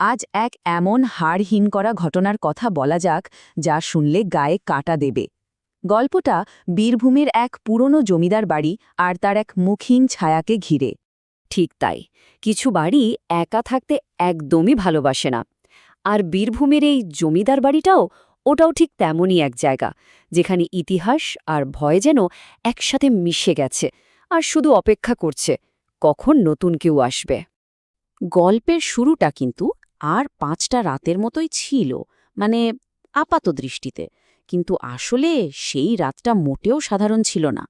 আজ এক এমন হাড় হিম করা ঘটনার কথা বলা যাক যা শুনলে গায়ে কাঁটা দেবে। গল্পটা বীরভূমের এক পুরনো জমিদার বাড়ি আর তার এক মুখহীন ছায়াকে ঘিরে। ঠিক তাই, কিছু বাড়ি একা থাকতে একদমই ভালোবাসে না। আর বীরভূমের এই জমিদার বাড়িটাও ওটাও ঠিক তেমনই এক জায়গা, যেখানে ইতিহাস আর ভয় যেন একসাথে মিশে গেছে আর শুধু অপেক্ষা করছে কখন নতুন কেউ আসবে। গল্পের শুরুটা কিন্তু আর ৫টা রাতের মতোই ছিল, মানে আপাত দৃষ্টিতে, কিন্তু আসলে সেই রাতটা মোটেও সাধারণ ছিল না।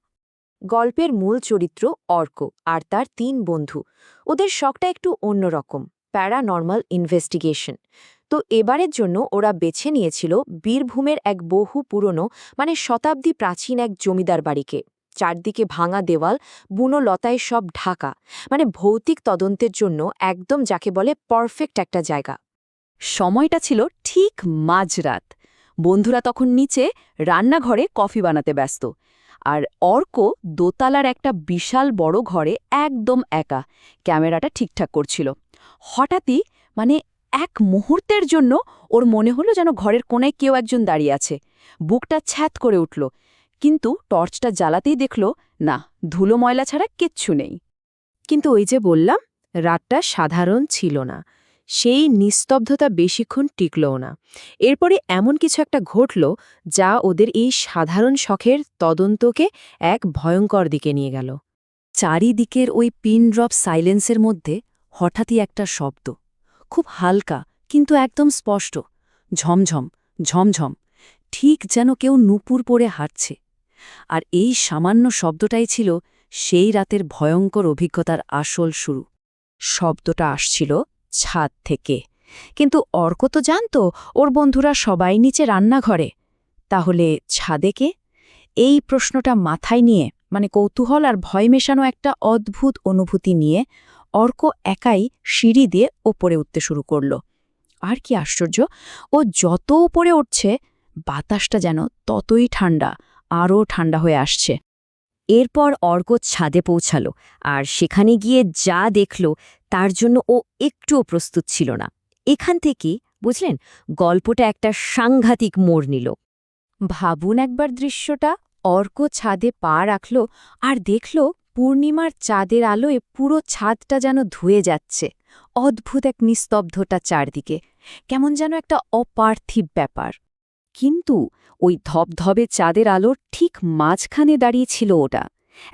গল্পের মূল চরিত্র অর্ক আর তার ৩ বন্ধু। ওদের শখটা একটু অন্যরকম, প্যারানর্মাল ইনভেস্টিগেশন। তো এবারের জন্য ওরা বেছে নিয়েছিল বীরভূমের এক বহু পুরনো, মানে শতাব্দী প্রাচীন এক জমিদার বাড়িকে। চারদিকে ভাঙা দেওয়াল, বুনো লতায় সব ঢাকা, মানে ভৌতিক তদন্তের জন্য একদম যাকে বলে পারফেক্ট একটা জায়গা। সময়টা ছিল ঠিক মাঝরাত। বন্ধুরা তখন নিচে রান্নাঘরে কফি বানাতে ব্যস্ত, আর অর্ক দোতলার একটা বিশাল বড় ঘরে একদম একা ক্যামেরাটা ঠিকঠাক করছিল। হঠাৎই, মানে এক মুহূর্তের জন্য ওর মনে হলো যেন ঘরের কোনায় কেউ একজন দাঁড়িয়ে আছে। বুকটা ছ্যাত করে উঠল, কিন্তু টর্চটা জ্বালাতেই দেখল না, ধুলো ময়লা ছাড়া কিচ্ছু নেই। কিন্তু ওই যে বললাম, রাতটা সাধারণ ছিল না। সেই নিস্তব্ধতা বেশিক্ষণ টিকলও না। এরপরে এমন কিছু একটা ঘটল যা ওদের এই সাধারণ শখের তদন্তকে এক ভয়ঙ্কর দিকে নিয়ে গেল। চারিদিকের ওই পিন ড্রপ সাইলেন্সের মধ্যে হঠাৎই একটা শব্দ, খুব হালকা কিন্তু একদম স্পষ্ট, ঝমঝম ঝমঝম, ঠিক যেন কেউ নূপুর পরে হাঁটছে। আর এই সামান্য শব্দটাই ছিল সেই রাতের ভয়ঙ্কর অভিজ্ঞতার আসল শুরু। শব্দটা আসছিল ছাদ থেকে, কিন্তু অর্ক তো জানত ওর বন্ধুরা সবাই নিচে রান্নাঘরে। তাহলে ছাদে কে? এই প্রশ্নটা মাথায় নিয়ে, মানে কৌতূহল আর ভয় মেশানো একটা অদ্ভুত অনুভূতি নিয়ে, অর্ক একাই সিঁড়ি দিয়ে ওপরে উঠতে শুরু করল। আর কি আশ্চর্য, ও যত উপরে উঠছে বাতাসটা যেন ততই ঠান্ডা, আরও ঠান্ডা হয়ে আসছে। এরপর অর্ক ছাদে পৌঁছালো, আর সেখানে গিয়ে যা দেখল তার জন্য ও একটুও প্রস্তুত ছিল না। এখান থেকেই, বুঝলেন, গল্পটা একটা সাংঘাতিক মোড় নিল। ভাবুন একবার দৃশ্যটা। অর্ক ছাদে পা রাখল আর দেখল পূর্ণিমার চাঁদের আলোয় পুরো ছাদটা যেন ধুয়ে যাচ্ছে। অদ্ভুত এক নিস্তব্ধতা চারদিকে, কেমন যেন একটা অপার্থিব ব্যাপার। কিন্তু ওই ধবধবে চাঁদের আলোর ঠিক মাঝখানে দাঁড়িয়ে ছিল ওটা,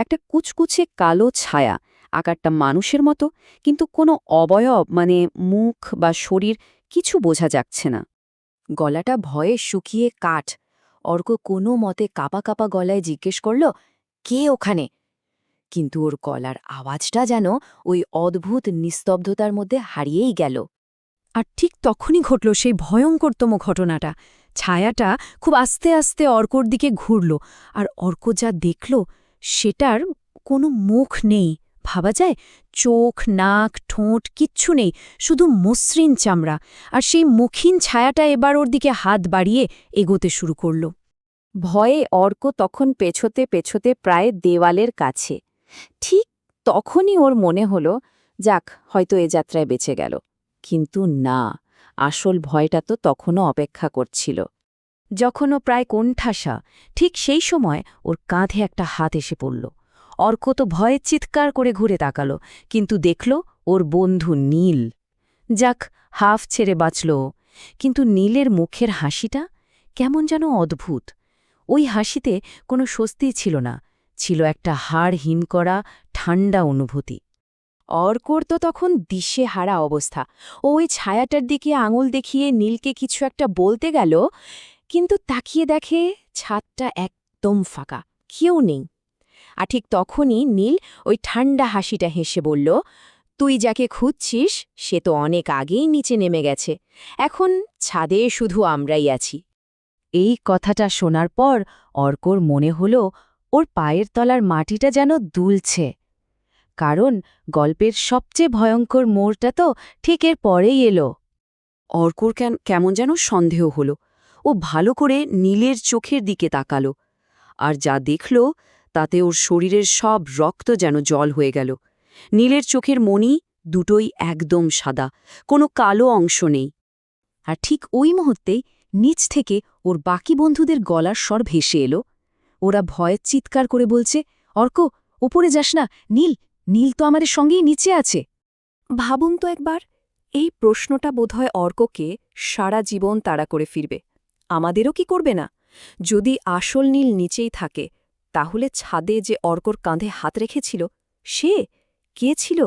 একটা কুচকুচে কালো ছায়া, আকারটা মানুষের মতো, কিন্তু কোনো অবয়ব, মানে মুখ বা শরীর কিছু বোঝা যাচ্ছে না। গলাটা ভয়ে শুকিয়ে কাঠ। অর্ক কোনো মতে কাপা কাপা গলায় জিজ্ঞেস করল, কে ওখানে? কিন্তু ওর গলার আওয়াজটা যেন ওই অদ্ভুত নিস্তব্ধতার মধ্যে হারিয়েই গেল। আর ঠিক তখনই ঘটল সেই ভয়ঙ্করতম ঘটনাটা। ছায়াটা খুব আস্তে আস্তে অর্কর দিকে ঘুরল, আর অর্ক যা দেখল সেটার কোনো মুখ নেই। ভাবা যায়, চোখ, নাক, ঠোঁট কিচ্ছু নেই, শুধু মসৃণ চামড়া। আর সেই মুখহীন ছায়াটা এবার ওর দিকে হাত বাড়িয়ে এগোতে শুরু করল। ভয়ে অর্ক তখন পেছোতে পেছোতে প্রায় দেওয়ালের কাছে। ঠিক তখনই ওর মনে হল, যাক, হয়তো এ যাত্রায় বেঁচে গেল। কিন্তু না, আসল ভয়টা তো তখনও অপেক্ষা করছিল। যখন ও প্রায় কোণঠাসা, ঠিক সেই সময় ওর কাঁধে একটা হাত এসে পড়ল। অর্ক তো ভয়ে চিৎকার করে ঘুরে তাকাল, কিন্তু দেখল ওর বন্ধু নীল। যাক, হাফ ছেড়ে বাঁচল। কিন্তু নীলের মুখের হাসিটা কেমন যেন অদ্ভুত। ওই হাসিতে কোনো স্বস্তি ছিল না, ছিল একটা হাড় হিম করা ঠান্ডা অনুভূতি। অর্কর তো তখন দিশেহারা অবস্থা। ও ওই ছায়াটার দিকে আঙুল দেখিয়ে নীলকে কিছু একটা বলতে গেল, কিন্তু তাকিয়ে দেখে ছাদটা একদম ফাঁকা, কেউ নেই। আর ঠিক তখনই নীল ওই ঠান্ডা হাসিটা হেসে বলল, তুই যাকে খুঁজছিস সে তো অনেক আগেই নিচে নেমে গেছে, এখন ছাদে শুধু আমরাই আছি। এই কথাটা শোনার পর অর্কর মনে হল ওর পায়ের তলার মাটিটা যেন দুলছে। কারণ গল্পের সবচেয়ে ভয়ঙ্কর মোড়টা তো ঠিক এর পরেই এলো। অর্কর কেমন যেন সন্দেহ হল। ও ভালো করে নীলের চোখের দিকে তাকাল, আর যা দেখল তাতে ওর শরীরের সব রক্ত যেন জল হয়ে গেল। নীলের চোখের মণি, দুটোই একদম সাদা, কোনো কালো অংশ নেই। আর ঠিক ওই মুহূর্তেই নিচ থেকে ওর বাকি বন্ধুদের গলার স্বর ভেসে এলো। ওরা ভয়ে চিৎকার করে বলছে, অর্ক, ওপরে যাস না, নীল, নীল তো আমাদের সঙ্গেই নিচে আছে। ভাবুন তো একবার, এই প্রশ্নটা বোধহয় অর্ককে সারা জীবন তাড়া করে ফিরবে। আমাদেরও কি করবে না? যদি আসল নীল নিচেই থাকে, তাহলে ছাদে যে অর্কর কাঁধে হাত রেখেছিল, সে কে ছিল?